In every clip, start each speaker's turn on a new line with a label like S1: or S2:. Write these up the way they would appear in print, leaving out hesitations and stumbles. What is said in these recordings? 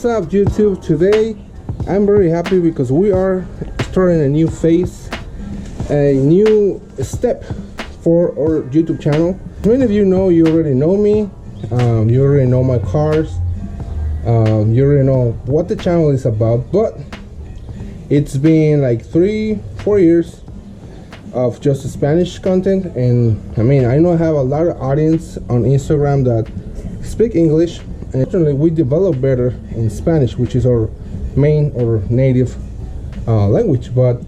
S1: What's up, YouTube? Today I'm very happy because we are starting a new phase, a new step for our YouTube channel. Many of you know, you already know me, you already know my cars, you already know what the channel is about, but it's been like 3-4 years of just Spanish content. And I mean, I know I have a lot of audience on Instagram that speak English, and actually we develop better in Spanish, which is our main or native language. But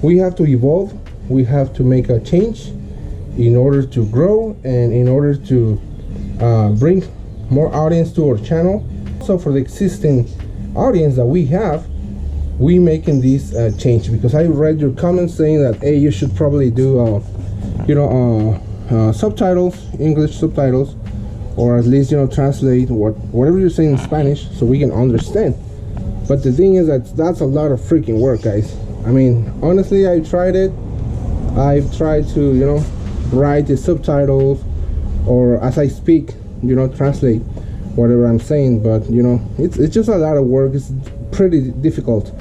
S1: we have to evolve, we have to make a change in order to grow and in order to bring more audience to our channel. So for the existing audience that we have, we making this change because I read your comments saying that, hey, you should probably do subtitles, English subtitles, or at least translate whatever you're saying in Spanish so we can understand. But the thing is that that's a lot of freaking work, guys. I mean, honestly, I tried it. I've tried to write the subtitles, or as I speak, translate whatever I'm saying, but it's just a lot of work. It's pretty difficult.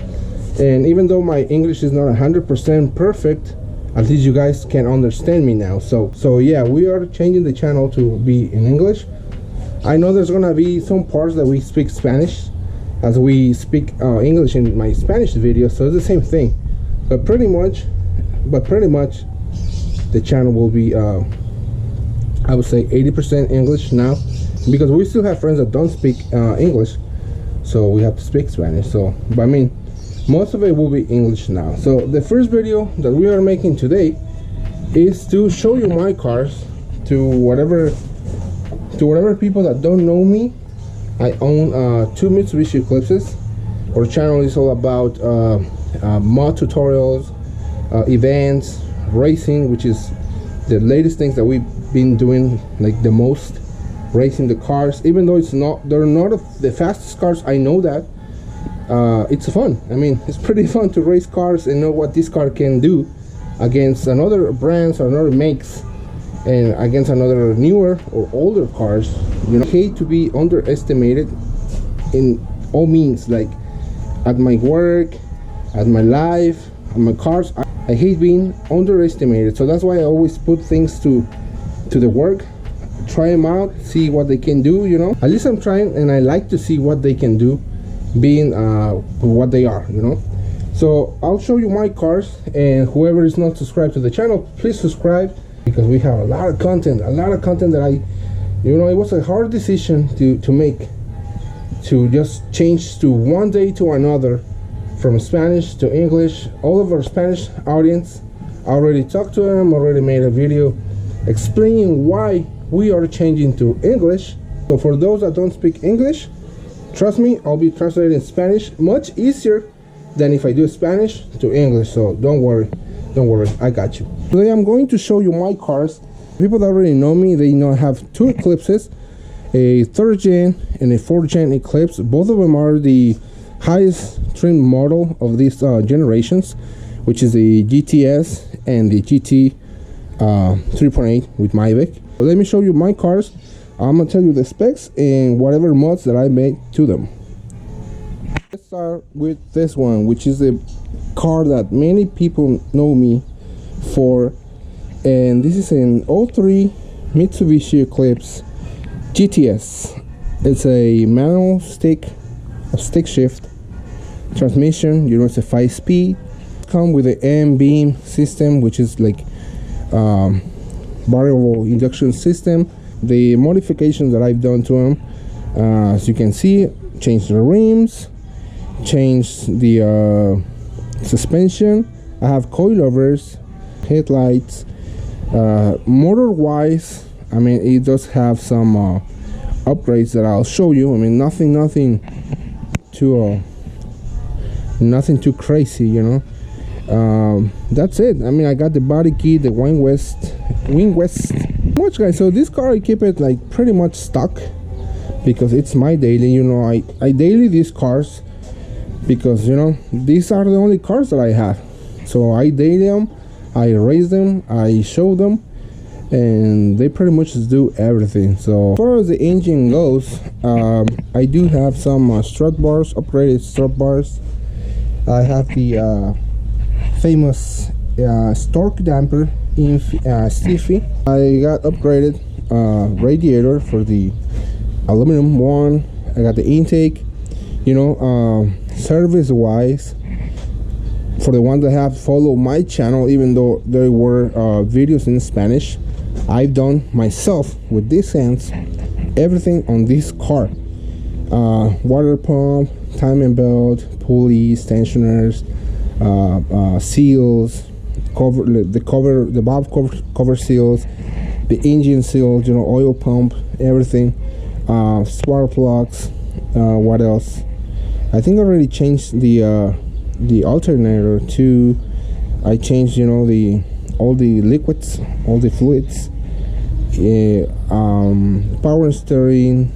S1: And even though my English is not 100% perfect, at least you guys can understand me now. So yeah, we are changing the channel to be in English. I know there's gonna be some parts that we speak Spanish as we speak English in my Spanish video, so it's the same thing. But pretty much the channel will be I would say 80% English now, because we still have friends that don't speak English, so we have to speak Spanish. So but I mean, most of it will be English now. So the first video that we are making today is to show you my cars to whatever people that don't know me. I own 2 Mitsubishi Eclipses. Our channel is all about mod tutorials, events, racing, which is the latest things that we've been doing, like the most, racing the cars. Even though they're not the fastest cars, I know that. It's fun. I mean, it's pretty fun to race cars and know what this car can do against another brands or another makes, and against another newer or older cars. I hate to be underestimated in all means, like at my work, at my life, at my cars. I hate being underestimated, so that's why I always put things to the work, try them out, see what they can do. At least I'm trying, and I like to see what they can do, being what they are. So I'll show you my cars, and whoever is not subscribed to the channel, please subscribe, because we have a lot of content that it was a hard decision to make, to just change to one day to another from Spanish to English. All of our Spanish audience, I already talked to them, already made a video explaining why we are changing to English. So for those that don't speak English, trust me, I'll be translating Spanish much easier than if I do Spanish to English. So don't worry, I got you. Today I'm going to show you my cars. People that already know me, they know I have 2 Eclipses, a 3rd gen and a 4th gen Eclipse. Both of them are the highest trim model of these generations, which is the GTS and the GT 3.8 with Mavic. So let me show you my cars. I'm gonna tell you the specs and whatever mods that I made to them. Let's start with this one, which is a car that many people know me for, and this is an 03 Mitsubishi Eclipse GTS. It's a manual stick shift transmission. It's a 5-speed. Come with the M-beam system, which is like variable induction system. The modifications that I've done to them, as you can see, changed the rims, changed the suspension. I have coilovers, headlights. Motor wise, I mean, it does have some upgrades that I'll show you. I mean, nothing too crazy, that's it. I mean, I got the body kit, the wing rest much, guys. So this car, I keep it like pretty much stock because it's my daily. I daily these cars because these are the only cars that I have. So I daily them, I race them, I show them, and they pretty much do everything. So as far as the engine goes, I do have some strut bars, upgraded strut bars. I have the famous Stork damper in Stiffy. I got upgraded radiator for the aluminum one. I got the intake. You know, service wise, for the ones that have followed my channel, even though there were videos in Spanish, I've done myself with these hands everything on this car. Water pump, timing belt, pulleys, tensioners, seals, the valve cover seals, the engine seals, you know, oil pump, everything, spark plugs. What else? I think I already changed the alternator too. I changed, you know, all the liquids, all the fluids, power steering,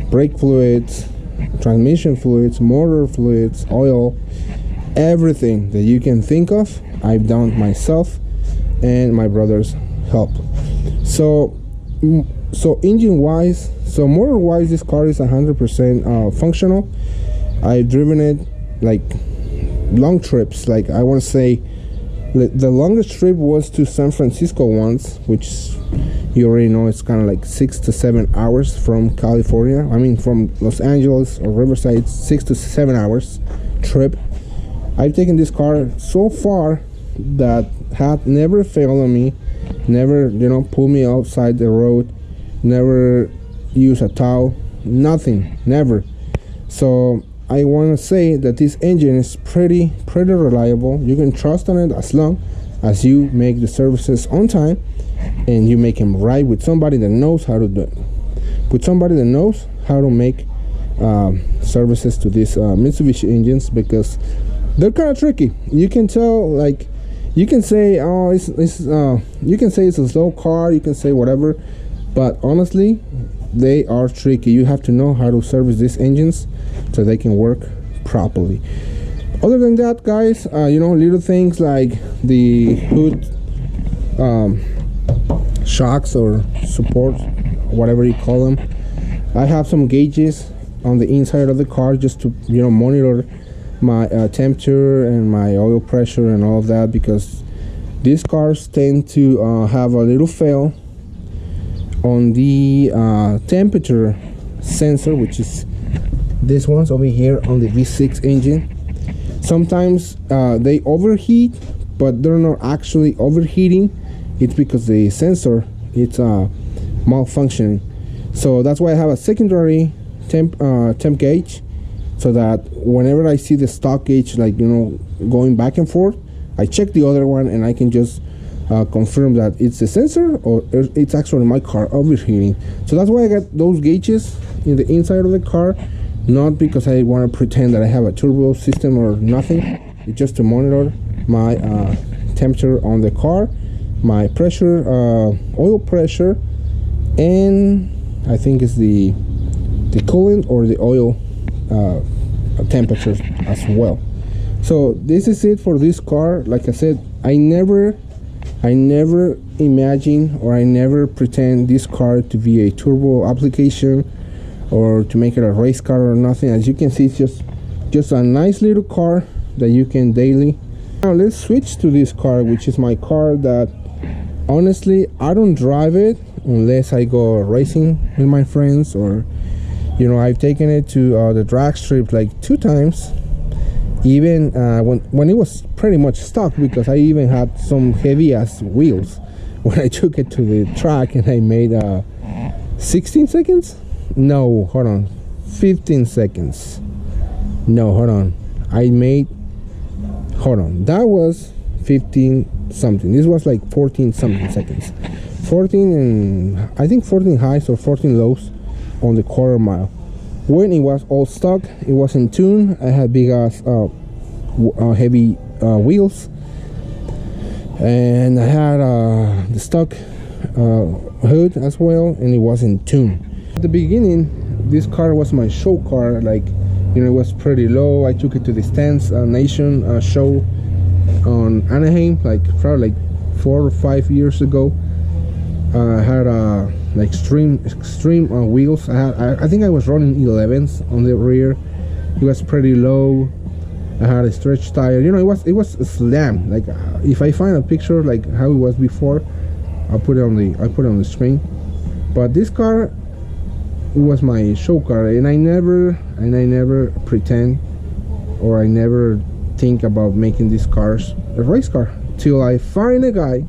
S1: brake fluids, transmission fluids, motor fluids, oil, everything that you can think of, I've done myself and my brother's help. So engine wise, so motor wise, this car is 100% functional. I've driven it like long trips, like I want to say the longest trip was to San Francisco once, which you already know it's kind of like 6 to 7 hours from California. I mean, from Los Angeles or Riverside, 6 to 7 hours trip. I've taken this car so far that had never failed on me, never, you know, pulled me outside the road, never used a towel, nothing, never. So I want to say that this engine is pretty reliable. You can trust on it as long as you make the services on time and you make them right with somebody that knows how to do it, with somebody that knows how to make services to these Mitsubishi engines, because they're kind of tricky. You can tell, like, you can say, oh, you can say it's a slow car, you can say whatever, but honestly, they are tricky. You have to know how to service these engines so they can work properly. Other than that, guys, you know, little things like the hood shocks or support, whatever you call them. I have some gauges on the inside of the car just to, you know, monitor my temperature and my oil pressure and all of that, because these cars tend to have a little fail on the temperature sensor, which is this one's over here on the V6 engine. Sometimes they overheat, but they're not actually overheating. It's because the sensor, it's malfunctioning. So that's why I have a secondary temp gauge, so that whenever I see the stock gauge, like, you know, going back and forth, I check the other one and I can just confirm that it's the sensor or it's actually my car overheating. So that's why I got those gauges in the inside of the car, not because I want to pretend that I have a turbo system or nothing. It's just to monitor my temperature on the car, my pressure, oil pressure, and I think it's the coolant or the oil temperatures as well. So this is it for this car. Like I said, I never imagine, or I never pretend this car to be a turbo application or to make it a race car or nothing. As you can see, it's just a nice little car that you can daily. Now let's switch to this car, which is my car that honestly I don't drive it unless I go racing with my friends, or, you know, I've taken it to the drag strip like 2 times, even when it was pretty much stock, because I even had some heavy ass wheels when I took it to the track, and I made 16 seconds. No, hold on, 15 seconds. No, hold on, I made, hold on, that was 15 something. This was like 14 something seconds. 14 and I think 14 highs or 14 lows on the quarter mile. When it was all stock, it was in tune. I had big ass heavy wheels, and I had the stock hood as well, and it was in tune. At the beginning, this car was my show car. Like, you know, it was pretty low. I took it to the Stance Nation show on Anaheim, like probably like 4 or 5 years ago, Had like extreme wheels. I think I was running 11s on the rear. It was pretty low. I had a stretch tire. You know, it was slam. Like if I find a picture like how it was before, I'll put it on the screen. But this car, it was my show car, and I never pretend, or I never think about making these cars a race car till I found a guy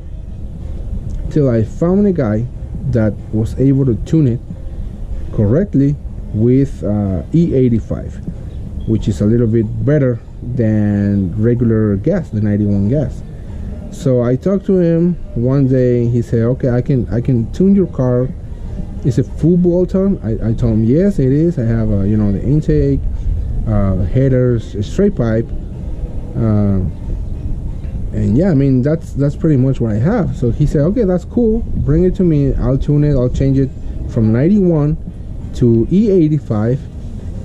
S1: that was able to tune it correctly with E85, which is a little bit better than regular gas, the 91 gas. So I talked to him one day. He said, okay, I can tune your car. Is it full bolt-on? I told him yes, it is. I have you know, the intake, headers, straight pipe, and yeah, I mean that's pretty much what I have. So he said, okay, that's cool, bring it to me, I'll tune it, I'll change it from 91 to E85.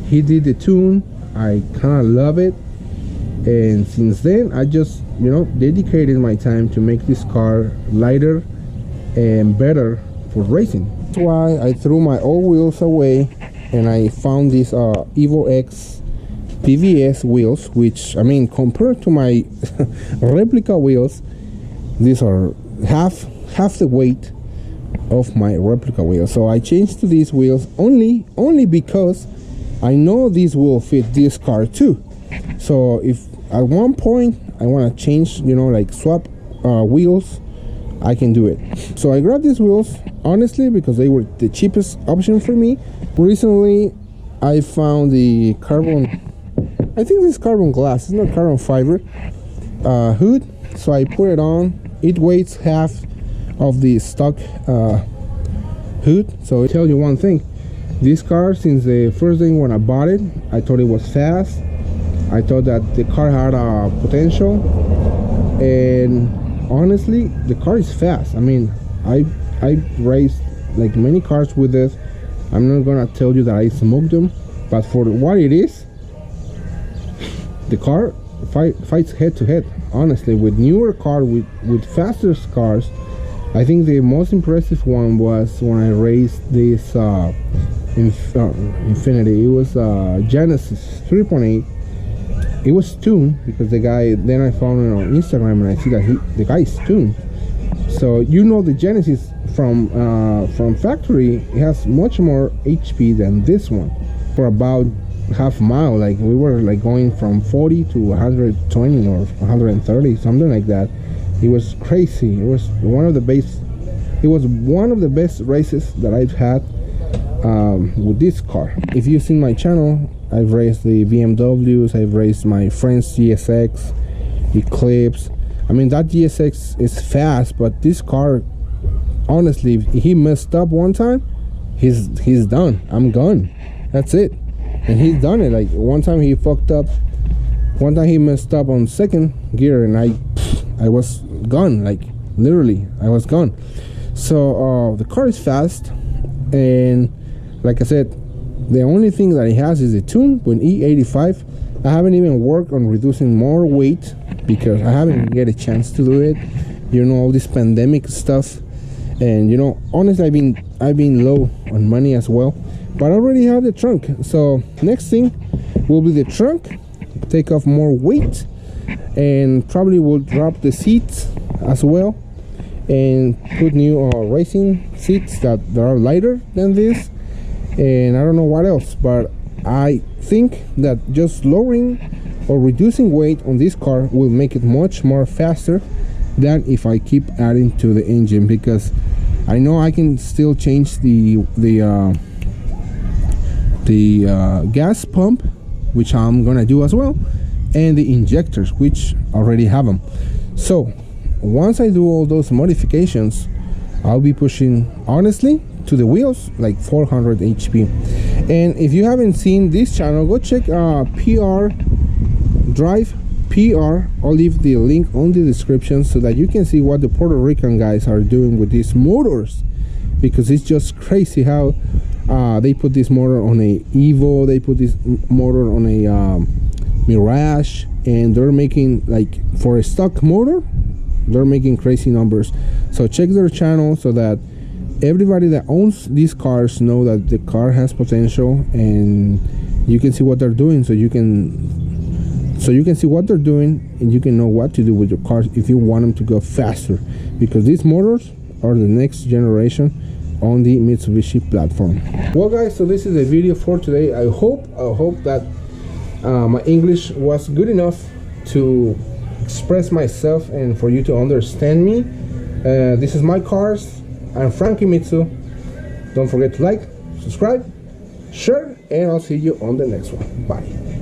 S1: He did the tune. I kind of love it, and since then I just, you know, dedicated my time to make this car lighter and better for racing. That's why I threw my old wheels away and I found these Evo X PVS wheels, which, I mean, compared to my replica wheels, these are half the weight of my replica wheels. So I changed to these wheels only because I know these will fit this car too. So if at one point I want to change, you know, like swap wheels, I can do it. So I grabbed these wheels honestly because they were the cheapest option for me. Recently I found the carbon, I think this is carbon glass, it's not carbon fiber, hood. So I put it on. It weighs half of the stock hood. So I tell you one thing, this car, since the first day when I bought it, I thought it was fast. I thought that the car had a potential, and honestly, the car is fast. I mean, I raced like many cars with this. I'm not gonna tell you that I smoked them, but for what it is, the car fights head to head. Honestly, with newer cars, with faster cars, I think the most impressive one was when I raced this Infinity. It was Genesis 3.8. It was tuned because the guy, then I found it on Instagram and I see that the guy is tuned. So you know, the Genesis from factory, it has much more HP than this one. For about half mile, like we were like going from 40 to 120 or 130, something like that. It was crazy. It was one of the best races that I've had with this car. If you've seen my channel, I've raced the BMWs, I've raced my friend's GSX, Eclipse. I mean, that GSX is fast, but this car, honestly, if he messed up one time, he's done. I'm gone. That's it. And he's done it. Like one time he fucked up. One time he messed up on second gear, and I was gone. Like literally, I was gone. So the car is fast, and like I said, the only thing that it has is a tune with E85. I haven't even worked on reducing more weight because I haven't get a chance to do it. You know, all this pandemic stuff, and you know, honestly, I've been low on money as well. But I already have the trunk. So next thing will be the trunk. Take off more weight, and probably will drop the seats as well, and put new racing seats that are lighter than this. And I don't know what else, but I think that just lowering or reducing weight on this car will make it much more faster than if I keep adding to the engine, because I know I can still change the gas pump, which I'm gonna do as well, and the injectors, which already have them. So once I do all those modifications, I'll be pushing, honestly, to the wheels like 400 HP. And if you haven't seen this channel, go check PR Drive PR. I'll leave the link on the description so that you can see what the Puerto Rican guys are doing with these motors, because it's just crazy how they put this motor on a Evo, they put this motor on a Mirage, and they're making, like, for a stock motor, they're making crazy numbers. So check their channel so that everybody that owns these cars know that the car has potential, and you can see what they're doing, so you can see what they're doing, and you can know what to do with your cars if you want them to go faster, because these motors are the next generation on the Mitsubishi platform. Well guys, so this is a video for today. I hope that my English was good enough to express myself and for you to understand me. This is my cars. I'm Frankie Mitsu. Don't forget to like, subscribe, share, and I'll see you on the next one. Bye.